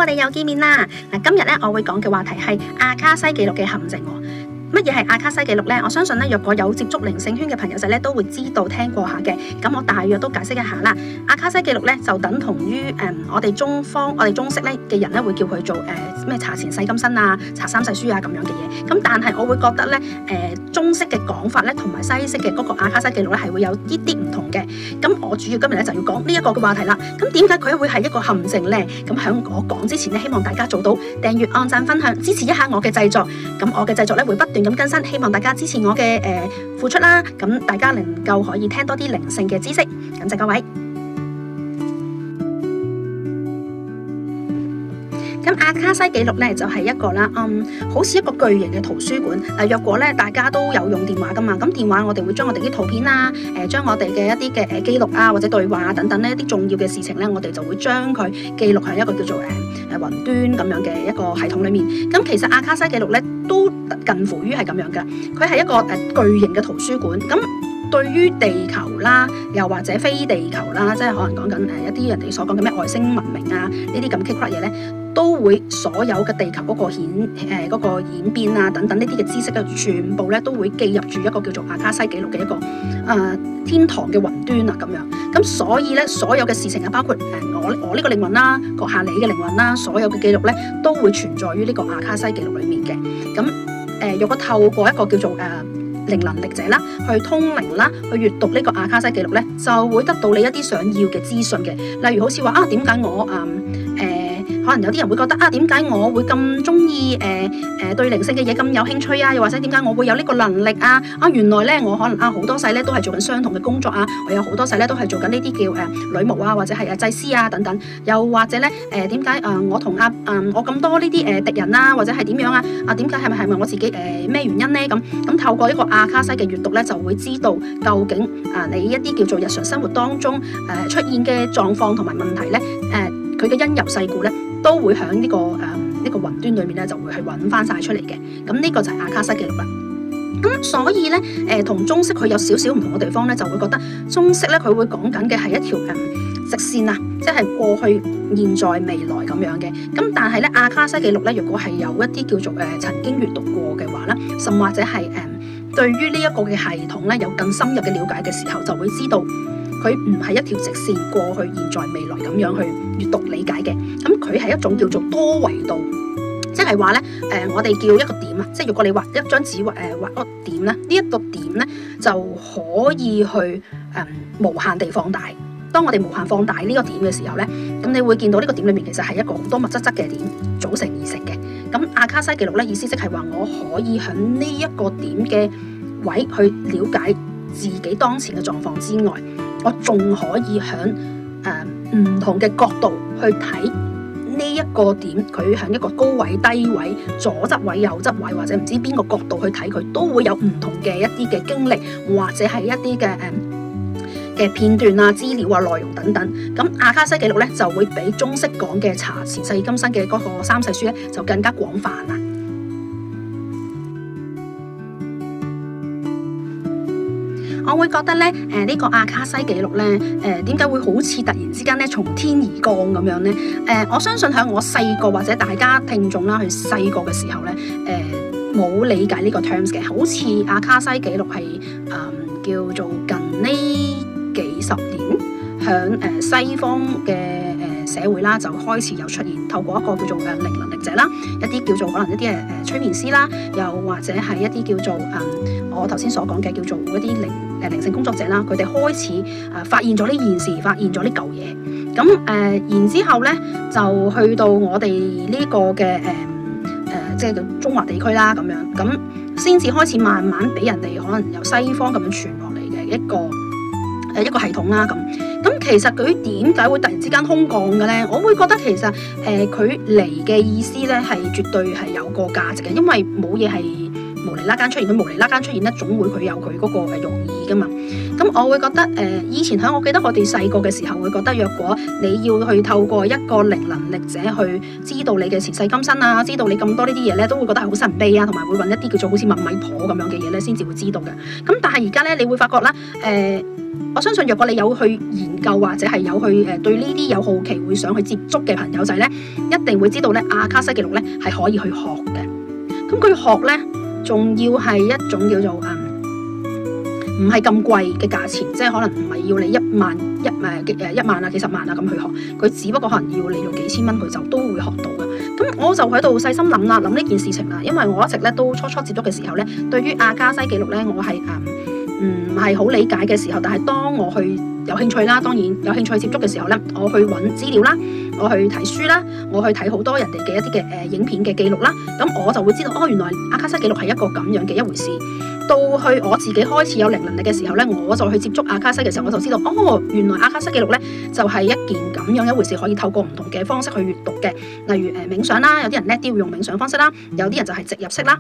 我哋又見面啦！今日咧我會講嘅話題係阿卡西記錄嘅陷阱喎。乜嘢係阿卡西記錄呢？我相信咧，若果有接觸靈性圈嘅朋友仔咧，都會知道聽過下嘅。咁我大約都解釋一下啦。阿卡西記錄咧，就等同於我哋中式咧嘅人咧，會叫佢做咩查前世今生啊、查三世書啊咁樣嘅嘢。咁但係我會覺得咧，中式嘅講法咧，同埋西式嘅嗰個阿卡西記錄咧，係會有啲唔同嘅。咁我主要今日咧就要講呢一個嘅話題啦。咁點解佢會係一個陷阱呢？咁喺我講之前咧，希望大家做到訂閱、按讚、分享，支持一下我嘅製作。咁我嘅製作咧會不斷咁更新，希望大家支持我嘅付出啦。咁大家能夠可以聽多啲靈性嘅知識，感謝各位。咁阿卡西記錄咧就係一個啦，好似一個巨型嘅圖書館。若果咧大家都有用電話噶嘛，咁電話我哋會將我哋啲圖片啊，將我哋嘅一啲嘅記錄啊或者對話啊等等呢一啲重要嘅事情咧，我哋就會將佢記錄喺一個叫做雲端咁樣嘅一個系統裏面。咁其實阿卡西記錄咧都近乎於係咁樣嘅，佢係一個巨型嘅圖書館。咁對於地球啦，又或者非地球啦，即係可能講緊一啲人哋所講嘅咩外星文明啊，呢啲咁 kick 嘢咧，都會所有嘅地球嗰個演變啊等等呢啲嘅知識咧，全部咧都會記入住一個叫做阿卡西記錄嘅一個天堂嘅雲端啊咁樣。咁所以咧，所有嘅事情啊，包括我呢個靈魂啦，閣下你嘅靈魂啦，所有嘅記錄咧，都會存在於呢個阿卡西記錄裡面嘅。咁若果透過一個叫做靈能力者啦，去通靈啦，去閱讀呢個阿卡西記錄咧，就會得到你一啲想要嘅資訊嘅。例如好似話點解我可能有啲人會覺得點解我會咁中意對靈性嘅嘢咁有興趣啊？又或者點解我會有呢個能力啊？原來咧我可能好多世咧都係做緊相同嘅工作啊，我有好多世咧都係做緊呢啲叫女巫啊，或者係祭司啊等等。又或者咧點解我同我咁多呢啲敵人啊，或者係點樣啊？點解係咪我自己咩原因咧？咁透過一個阿卡西嘅閱讀咧，就會知道究竟你一啲叫做日常生活當中出現嘅狀況同埋問題咧，佢嘅因由世故咧，都會喺呢個雲端裏面咧，就會去揾翻晒出嚟嘅。咁呢個就係阿卡西記錄啦。咁所以咧，同中式佢有少少唔同嘅地方咧，就會覺得中式咧佢會講緊嘅係一條直線啊，即係過去、現在、未來咁樣嘅。咁但係咧，阿卡西記錄咧，如果係有一啲叫做曾經閱讀過嘅話啦，甚或者係對於呢一個嘅系統咧有更深入嘅了解嘅時候，就會知道佢唔係一條直線過去、現在、未來咁樣去閱讀理解嘅。咁佢係一種叫做多維度，即係話咧我哋叫一個點啊，即係如果你畫一張紙畫個點咧，呢一個點咧就可以去無限地放大。當我哋無限放大呢個點嘅時候咧，咁你會見到呢個點裏面其實係一個好多密質嘅點組成而成嘅。咁阿卡西記錄咧意思即係話我可以喺呢一個點嘅位去了解自己當前嘅狀況之外，我仲可以喺唔同嘅角度去睇呢一個點，佢喺一個高位、低位、左側位、右側位，或者唔知邊個角度去睇佢，都會有唔同嘅一啲嘅經歷，或者係一啲嘅片段啊、資料啊、內容等等。咁阿卡西記錄咧就會比中式講嘅查前世今生嘅嗰個三世書咧就更加廣泛啦。我會覺得咧，呢個阿卡西記錄咧，點解會好似突然之間咧從天而降咁樣咧？我相信喺我細個或者大家聽眾啦，佢細個嘅時候咧，冇理解呢個 terms 嘅，好似阿卡西記錄係叫做近呢幾十年響西方嘅社會啦，就開始有出現，透過一個叫做靈能力者啦，一啲叫做可能一啲催眠師啦，又或者係一啲叫做我頭先所講嘅叫做一啲靈性工作者啦，佢哋開始發現咗呢件事，發現咗呢嚿嘢。咁然之後咧就去到我哋呢個嘅即係叫中華地區啦，咁樣咁先至開始慢慢俾人哋可能由西方咁樣傳落嚟嘅一個系統啦。咁其實佢點解會突然之間空降嘅咧？我會覺得其實佢嚟嘅意思咧係絕對係有個價值嘅，因為冇嘢係無厘啦間出現，佢無厘啦間出現咧，總會佢有佢嗰個用意噶嘛。咁我會覺得以前我記得我哋細個嘅時候會覺得，若果你要去透過一個靈能力者去知道你嘅前世今生啊，知道你咁多呢啲嘢咧，都會覺得係好神秘啊，同埋會揾一啲叫做好似問米婆咁樣嘅嘢咧，先至會知道嘅。咁但係而家咧，你會發覺啦，我相信若果你有去研究或者係有去對呢啲有好奇會想去接觸嘅朋友仔咧，一定會知道咧阿卡西記錄咧係可以去學嘅。咁佢學咧，仲要係一種叫做唔係咁貴嘅價錢，即係可能唔係要你1萬啊幾十萬啊咁去學，佢只不過可能要你用幾千蚊，佢就都會學到嘅。咁我就喺度細心諗呢件事情啦，因為我一直咧都初接觸嘅時候咧，對於阿卡西記錄咧，我係唔係好理解嘅時候，但係當我去有興趣啦，當然有興趣接觸嘅時候咧，我去揾資料啦，我去睇書啦，我去睇好多人哋嘅一啲嘅影片嘅記錄啦，咁我就會知道原來阿卡西記錄係一個咁樣嘅一回事。到去我自己開始有靈能力嘅時候咧，我就去接觸阿卡西嘅時候，我就知道原來阿卡西記錄咧就係一件咁樣一回事，可以透過唔同嘅方式去閱讀嘅，例如冥想啦，有啲人叻啲會用冥想方式啦，有啲人就係直入式啦。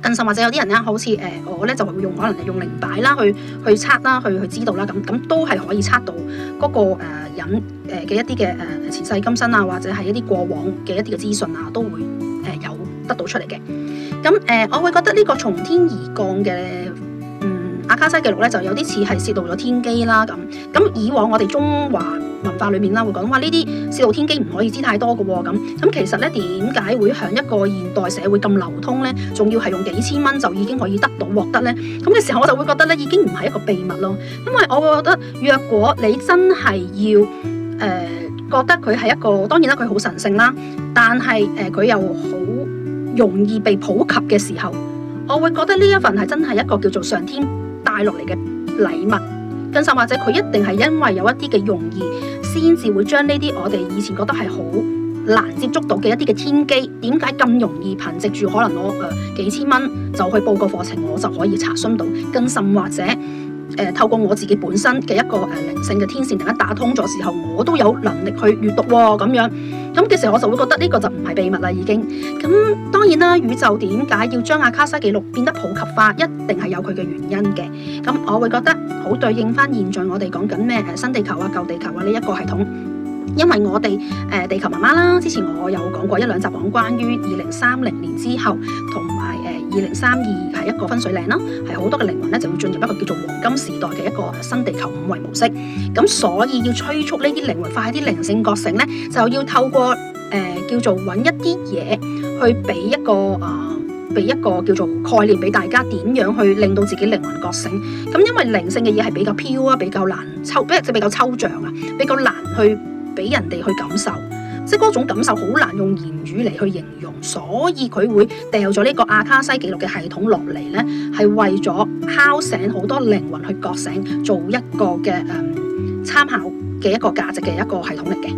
更甚或者有啲人咧，好似我咧就會可能係用靈擺啦，去測啦，去知道啦，咁都係可以測到嗰個人嘅一啲嘅前世今生啊，或者係一啲過往嘅一啲嘅資訊啊，都會有得到出嚟嘅。咁我會覺得呢個從天而降嘅阿卡西記錄咧，就有啲似係泄露咗天機啦。咁以往我哋中華文化裏面啦，會講話呢啲泄露天機唔可以知太多嘅喎。咁其實咧，點解會喺一個現代社會咁流通咧？仲要係用幾千蚊就已經可以獲得咧？咁嘅時候我就會覺得咧，已經唔係一個秘密咯。因為我會覺得，若果你真係要覺得佢係一個，當然啦，佢好神聖啦，但係佢又好容易被普及嘅時候，我會覺得呢一份係真係一個叫做上天帶落嚟嘅禮物。更甚或者佢一定係因為有一啲嘅用意，先至會將呢啲我哋以前覺得係好難接觸到嘅一啲嘅天機，點解咁容易憑藉住可能我幾千蚊就去報個課程，我就可以查詢到？更甚或者透過我自己本身嘅一個靈性嘅天線突然間打通咗時候，我都有能力去閱讀咁樣。咁嘅時候我就會覺得呢個就唔係秘密啦，已經。咁當然啦，宇宙點解要將阿卡西記錄變得普及化，一定係有佢嘅原因嘅。咁我會覺得好對應翻現在我哋講緊咩新地球啊、舊地球啊呢一個系統。因為我哋地球媽媽啦，之前我有講過1、2集講關於2030年之後同埋2032係一個分水嶺啦，係好多嘅靈魂咧就會進入一個叫做黃金時代嘅一個新地球5維模式。咁所以要催促呢啲靈魂快啲靈性覺醒咧，就要透過叫做揾一啲嘢去俾一個叫做概念俾大家，點樣去令到自己靈魂覺醒。咁因為靈性嘅嘢係比較飄啊，比較難比較抽象啊，比較難去俾人哋去感受，即係嗰種感受好難用言語嚟去形容，所以佢會掉咗呢個阿卡西記錄嘅系統落嚟咧，係為咗敲醒好多靈魂去覺醒，做一個嘅參考嘅一個價值嘅一個系統嚟嘅。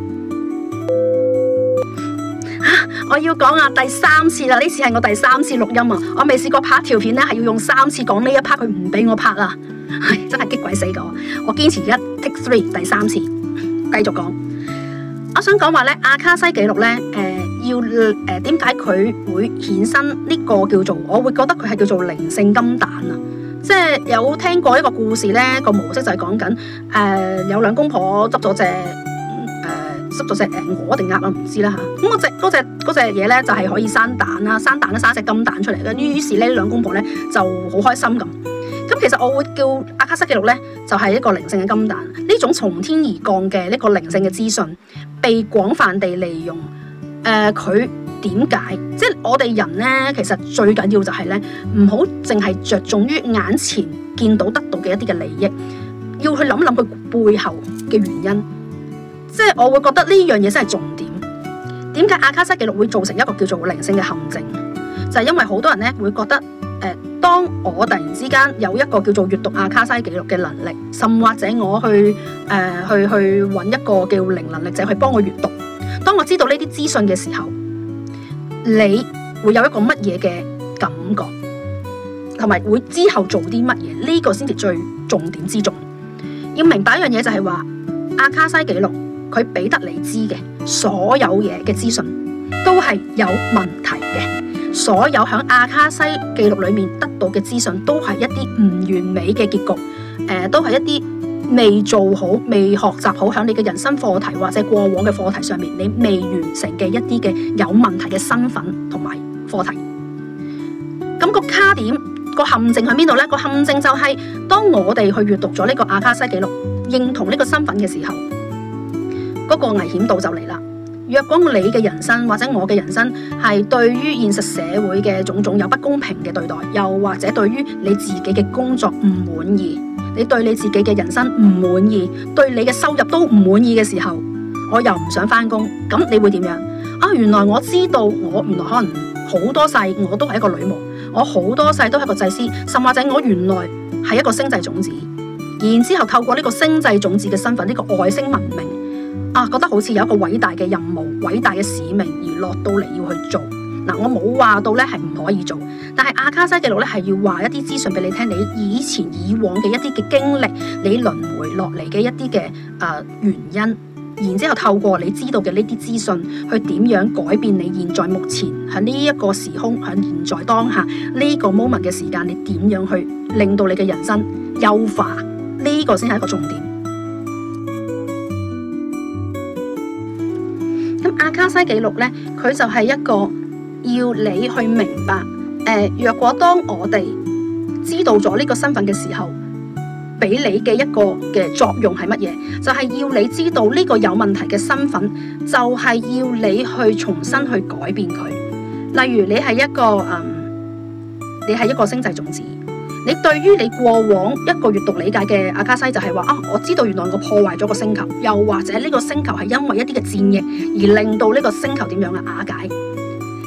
我要講第3次啦，呢次係我第3次錄音啊！我未試過拍條片咧，係要用3次講呢一 part，佢唔俾我拍啊！真係激鬼死我堅持而家 take 3第3次繼續講。我想講話咧，阿卡西記錄咧，點解佢會衍生呢個叫做，我會覺得佢係叫做靈性金蛋啊！即係有聽過一個故事咧，個模式就係講緊有兩公婆執咗隻鵝定鴨啊，唔知啦嚇。咁嗰隻嘢咧就係可以生蛋啦，生蛋咧生隻金蛋出嚟嘅。於是呢兩公婆咧就好開心咁。咁其實我會叫阿卡西記錄咧，就係一個靈性嘅金蛋。呢種從天而降嘅呢個靈性嘅資訊，被廣泛地利用。佢點解？即係我哋人咧，其實最緊要就係咧，唔好淨係着重於眼前見到得到嘅一啲嘅利益，要去諗諗佢背後嘅原因。即係我會覺得呢樣嘢真係重點。點解阿卡西記錄會造成一個叫做靈性嘅陷阱？就係因為好多人咧會覺得，當我突然之間有一個叫做閱讀阿卡西記錄嘅能力，甚或者我去揾一個叫靈能力者去幫我閱讀。當我知道呢啲資訊嘅時候，你會有一個乜嘢嘅感覺，同埋會之後做啲乜嘢？呢個先至最重點之重。要明白一樣嘢就係話，阿卡西記錄佢俾得你知嘅所有嘢嘅資訊都係有問題嘅，所有喺阿卡西記錄裏面得到嘅資訊都係一啲唔完美嘅結局，都係一啲未做好、未學習好喺你嘅人生課題或者過往嘅課題上面你未完成嘅一啲嘅有問題嘅身份同埋課題。咁個卡點個陷阱喺邊度呢？個陷阱就係當我哋去閱讀咗呢個阿卡西記錄，認同呢個身份嘅時候，嗰個危險度就嚟啦。若果你嘅人生或者我嘅人生係對於現實社會嘅種種有不公平嘅對待，又或者對於你自己嘅工作唔滿意，你對你自己嘅人生唔滿意，對你嘅收入都唔滿意嘅時候，我又唔想返工，咁你會點樣？啊，原來我知道我原來可能好多世我都係一個女巫，我好多世都係個祭司，甚或者我原來係一個星際種子，然之後透過呢個星際種子嘅身份，呢個外星文明啊，覺得好似有一個偉大嘅任務、偉大嘅使命而落到嚟要去做。嗱，我冇話到咧係唔可以做，但係阿卡西記錄咧係要話一啲資訊俾你聽，你以往嘅一啲嘅經歷，你輪迴落嚟嘅一啲嘅原因，然之後透過你知道嘅呢啲資訊，去點樣改變你現在目前喺呢一個時空，喺現在當下呢個 moment 嘅時間，你點樣去令到你嘅人生優化？呢個先係一個重點。咁阿卡西記錄呢，佢就係一個要你去明白，若果當我哋知道咗呢個身份嘅時候，俾你嘅一個嘅作用係乜嘢？就係要你知道呢個有問題嘅身份，就係要你去重新去改變佢。例如你係一個星際種子。你對於你過往一個閱讀理解嘅阿卡西就係話啊，我知道原來我破壞咗個星球，又或者呢個星球係因為一啲嘅戰役而令到呢個星球點樣嘅瓦解。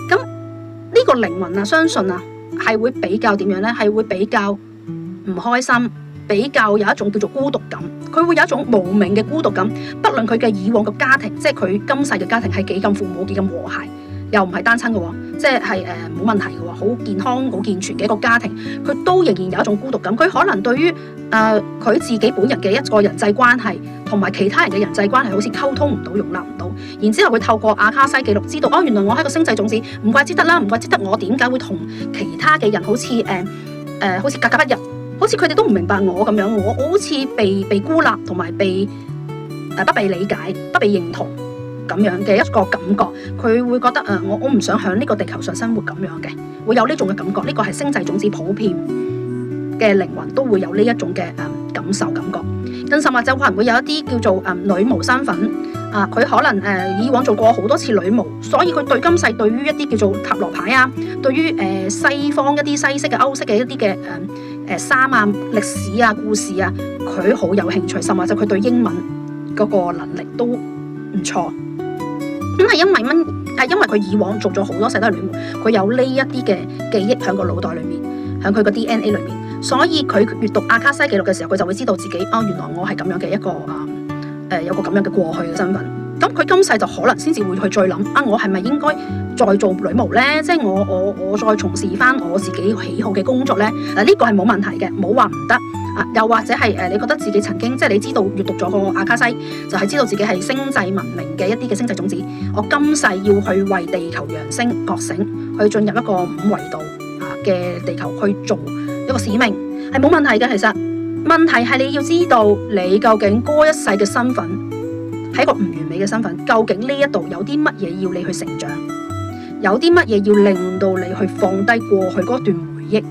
咁呢個靈魂啊，相信啊係會比較點樣呢？係會比較唔開心，比較有一種叫做孤獨感。佢會有一種無名嘅孤獨感，不論佢嘅以往嘅家庭，即係佢今世嘅家庭係幾咁父母幾咁和諧，又唔係單親嘅喎，即係冇問題嘅喎，好健康好健全嘅一個家庭，佢都仍然有一種孤獨感。佢可能對於佢自己本人嘅一個人際關係同埋其他人嘅人際關係好似溝通唔到、容納唔到，然之後佢透過阿卡西記錄知道哦，原來我係個星際種子，唔怪之得啦，唔怪之得我點解會同其他嘅人好似好似格格不入，好似佢哋都唔明白我咁樣，我好似被孤立同埋不被理解、不被認同咁樣嘅一個感覺，佢會覺得我唔想喺呢個地球上生活咁樣嘅，會有呢種嘅感覺。呢個係星際種子普遍嘅靈魂都會有呢一種嘅感受感覺。更甚或者可能會有一啲叫做女巫身份佢可能以往做過好多次女巫，所以佢對今世對於一啲叫做塔羅牌啊，對於西方一啲西式嘅歐式嘅一啲嘅衫啊、歷史啊、故事啊，佢好有興趣，甚或者佢對英文嗰個能力都唔錯。咁係因為佢以往做咗好多世都係女巫，佢有呢一啲嘅記憶喺個腦袋裏面，喺佢個 DNA 裏面，所以佢閱讀阿卡西記錄嘅時候，佢就會知道自己原來我係咁樣嘅一個有個咁樣嘅過去嘅身份。咁佢今世就可能先至會去再諗我係咪應該再做女巫呢？即係我再從事翻我自己喜好嘅工作呢？呢個係冇問題嘅，冇話唔得。又或者係你覺得自己曾經即係你知道閱讀咗個阿卡西，就係知道自己係星際文明嘅一啲嘅星際種子，我今世要去為地球揚升覺醒，去進入一個5維度嘅地球去做一個使命，係冇問題嘅。其實問題係你要知道你究竟嗰一世嘅身份係一個唔完美嘅身份，究竟呢一度有啲乜嘢要你去成長，有啲乜嘢要令到你去放低過去嗰段回憶，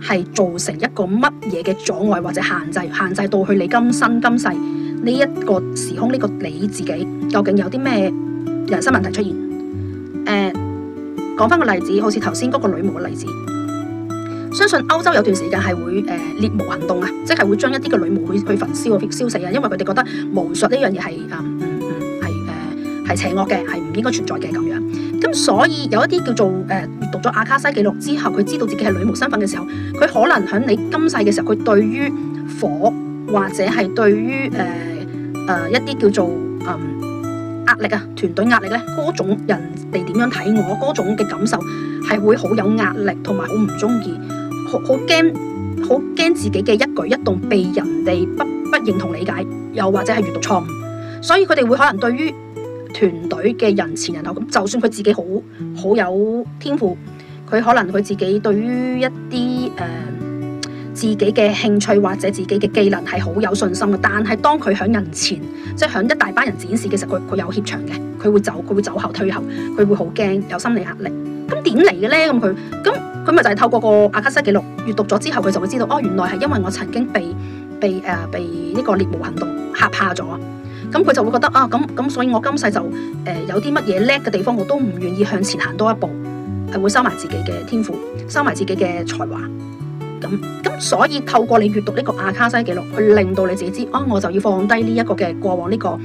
係造成一個乜嘢嘅阻礙或者限制到去你今生今世呢一個時空，呢個你自己究竟有啲咩人生問題出現？講翻個例子，好似頭先嗰個女巫嘅例子，相信歐洲有段時間係會獵巫行動即係會將一啲嘅女巫去焚燒死因為佢哋覺得巫術呢樣嘢係邪惡嘅，係唔應該存在嘅咁樣。咁所以有一啲叫做閱讀咗阿卡西記錄之後，佢知道自己係女巫身份嘅時候，佢可能喺你今世嘅時候，佢對於火或者係對於一啲叫做壓力團隊壓力咧，嗰種人哋點樣睇我嗰種嘅感受係會好有壓力，同埋好唔中意，好驚自己嘅一舉一動被人哋不認同理解，又或者係閱讀錯誤，所以佢哋會可能對於團隊嘅人前人後咁，就算佢自己好有天賦，佢佢可能佢自己對於一啲自己嘅興趣或者自己嘅技能係好有信心嘅，但係當佢喺人前，即係喺一大班人展示嘅時候，佢有怯場嘅，佢會走後退後，佢會好驚，有心理壓力。咁點嚟嘅咧？咁咪就係透過個阿卡西記錄閱讀咗之後，佢就會知道，原來係因為我曾經被呢個獵巫行動嚇怕咗。咁佢就會覺得咁所以我今世就有啲乜嘢叻嘅地方，我都唔願意向前行多一步，係會收埋自己嘅天賦，收埋自己嘅才華。咁所以透過你閱讀呢個阿卡西記錄，去令到你自己知，我就要放低呢一個嘅過往，呢個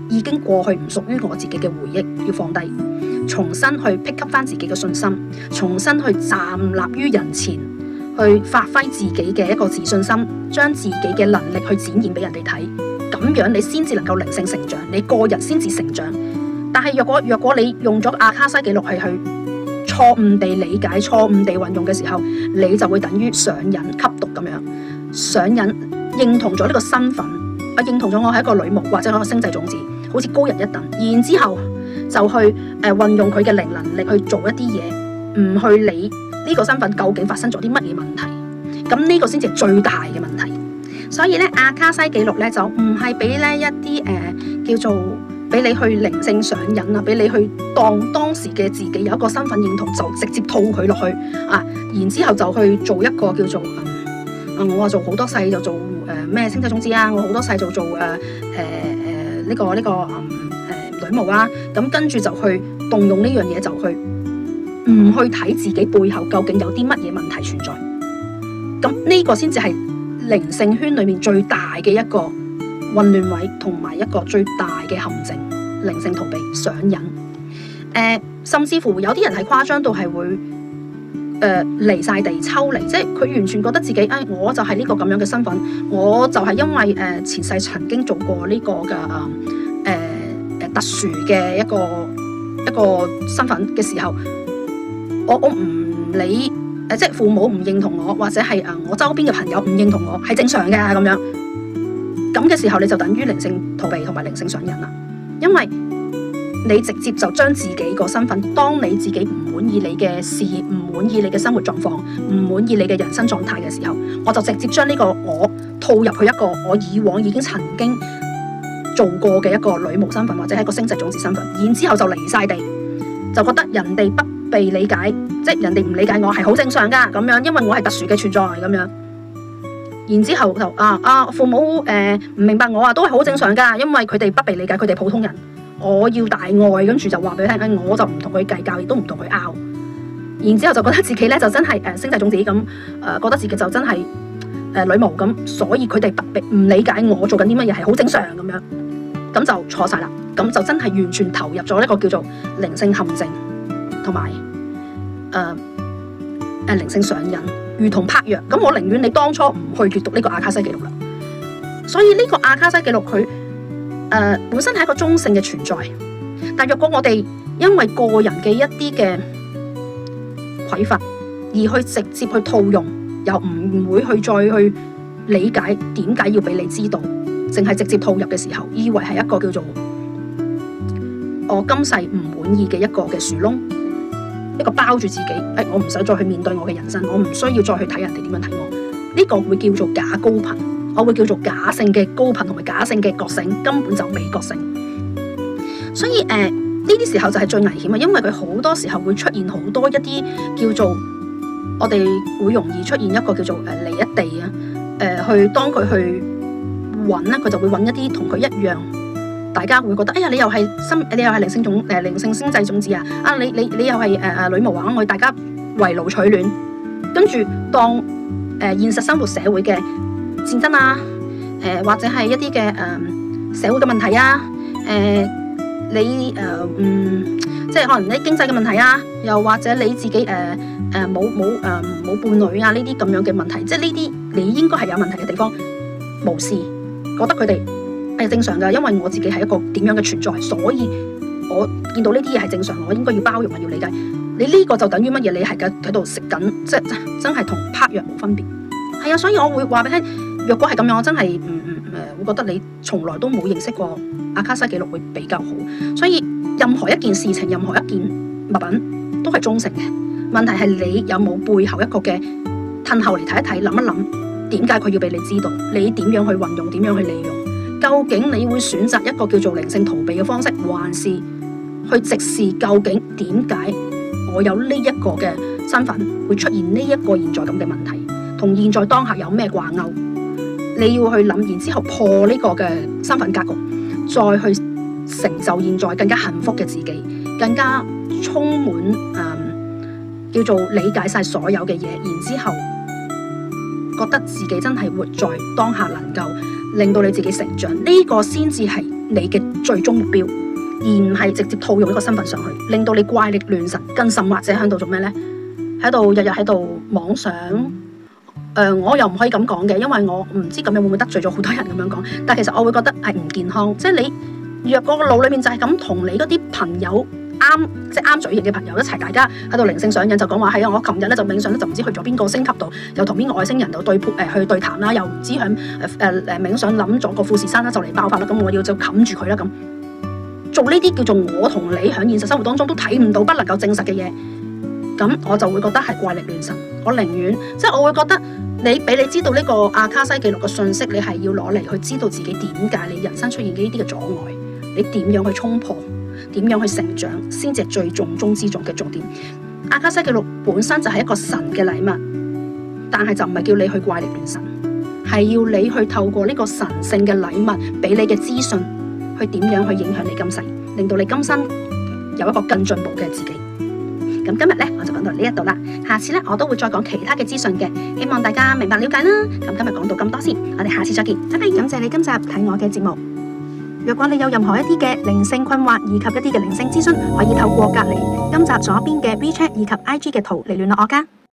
已經過去唔屬於我自己嘅回憶，要放低，重新去 pick up 翻自己嘅信心，重新去站立於人前，去發揮自己嘅一個自信心，將自己嘅能力去展現俾人哋睇，咁樣你先至能夠靈性成長，你個人先至成長。但係若果你用咗阿卡西記錄係去錯誤地理解、錯誤地運用嘅時候，你就會等於上癮吸毒咁樣。上癮認同咗呢個身份，認同咗我係一個女巫或者一個星際種子，好似高人一等，然之後就去運用佢嘅靈能力去做一啲嘢，唔去理呢個身份究竟發生咗啲乜嘢問題。咁呢個先至係最大嘅問題。所以咧，阿卡西記錄咧就唔係俾咧一啲叫做俾你去靈性上癮啊，俾你去當時嘅自己有一個身份認同，就直接套佢落去啊，然之後就去做一個叫做我話做好多世就做咩星際種子啊，我好多世就做呢個女巫啊，咁跟住就去動用呢樣嘢，就去唔去睇自己背後究竟有啲乜嘢問題存在。咁呢個先至係靈性圈裏面最大嘅一個混亂位，同埋一個最大嘅陷阱，靈性逃避上癮。甚至乎有啲人係誇張到係會離晒地抽離，即係佢完全覺得自己我就係呢個咁樣嘅身份，我就係因為前世曾經做過呢個嘅特殊嘅一個身份嘅時候，我唔理即係父母唔認同我，或者係我周邊嘅朋友唔認同我，係正常嘅咁樣。咁嘅時候你就等於靈性逃避同埋靈性上癮啦，因為你直接就將自己個身份，當你自己唔滿意你嘅事業，唔滿意你嘅生活狀況，唔滿意你嘅人生狀態嘅時候，我就直接將呢個我套入去一個我以往已經曾經做過嘅一個女巫身份，或者係一個星際種子身份，然之後就離晒地，就覺得人哋不被理解，即係人哋唔理解我係好正常噶咁樣，因為我係特殊嘅存在咁樣。然之後就父母唔明白我都係好正常噶，因為佢哋不被理解，佢哋普通人，我要大愛，跟住就話俾佢聽，我就唔同佢計較，亦都唔同佢拗。然之後就覺得自己咧就真係星際種子咁，覺得自己就真係女巫咁，所以佢哋唔理解我做緊啲乜嘢係好正常咁樣，咁就錯晒啦。咁就真係完全投入咗一個叫做靈性陷阱，同埋靈性上癮，如同拍藥。咁我寧願你當初唔去閱讀呢個阿卡西記錄啦。所以呢個阿卡西記錄佢本身係一個中性嘅存在，但若果我哋因為個人嘅一啲嘅匱乏而去直接去套用，又唔會去再去理解點解要俾你知道，淨係直接套入嘅時候，以為係一個叫做我今世唔滿意嘅一個嘅樹窿，一個包住自己，我唔使再去面對我嘅人生，我唔需要再去睇人哋點樣睇我，呢個會叫做假高頻，我會叫做假性嘅高頻同埋假性嘅覺醒，根本就未覺醒。所以呢啲時候就係最危險嘅，因為佢好多時候會出現好多一啲叫做我哋會容易出現一個叫做離一地啊，去當佢去揾咧，佢就會揾一啲同佢一樣，大家會覺得你又係靈性星際種子啊，你又係女巫啊，我哋大家圍爐取暖，跟住當現實生活社會嘅戰爭啊，或者係一啲嘅社會嘅問題啊，即係可能你經濟嘅問題啊，又或者你自己冇伴侶啊，呢啲咁樣嘅問題，即係呢啲你應該係有問題嘅地方，無視，覺得佢哋係正常㗎，因為我自己係一個點樣嘅存在，所以我見到呢啲嘢係正常，我應該要包容，要理解。你呢個就等於乜嘢？你係喺度食緊，即係真係同拍藥冇分別。係啊，所以我會話俾你聽，若果係咁樣，我真係會覺得你從來都冇認識過阿卡西記錄會比較好。所以任何一件事情，任何一件物品都係中性嘅，問題係你有冇背後一個嘅褪後嚟睇一睇，諗一諗點解佢要俾你知道，你點樣去運用，點樣去利用？究竟你會選擇一個叫做靈性逃避嘅方式，還是去直視究竟點解我有呢一個嘅身份會出現呢一個現在咁嘅問題，同現在當下有咩掛鈎？你要去諗，然之後破呢個嘅身份格局，再去成就現在更加幸福嘅自己，更加充滿叫做理解晒所有嘅嘢，然之後覺得自己真係活在當下，能夠令到你自己成長，呢個先至係你嘅最終目標，而唔係直接套用一個身份上去，令到你怪力亂神，更甚或者喺度做咩呢？喺度日日喺度妄想。我又唔可以咁講嘅，因為我唔知咁樣會唔會得罪咗好多人咁樣講，但其實我會覺得係唔健康，即係你若果個腦裏面就係咁同你嗰啲朋友啱嘴型嘅朋友一齊，大家喺度靈性上癮，就講話係啊，我琴日咧就冥想咧就唔知去咗邊個星級度，又同邊個外星人度去對談啦，又唔知響冥想諗咗個富士山啦就嚟爆發啦，咁我要就冚住佢啦咁，做呢啲叫做我同你響現實生活當中都睇唔到、不能夠證實嘅嘢，咁我就會覺得係怪力亂神。我寧願即係我會覺得。俾你知道呢個阿卡西記錄嘅信息，你係要攞嚟去知道自己點解你人生出現呢啲嘅阻礙，你點樣去衝破，點樣去成長，先至係最重中之重嘅重點。阿卡西記錄本身就係一個神嘅禮物，但係就唔係叫你去怪力亂神，係要你去透過呢個神聖嘅禮物俾你嘅資訊，去點樣去影響你今世，令到你今生有一個更進步嘅自己。咁今日咧我就講到呢一度啦，下次咧我都會再講其他嘅資訊嘅，希望大家明白了解啦。咁今日講到咁多先，我哋下次再見，拜拜。感謝你今集睇我嘅節目。若果你有任何一啲嘅靈性困惑以及一啲嘅靈性諮詢，可以透過隔籬今集左邊嘅 WeChat 以及 IG 嘅圖嚟聯絡我㗎。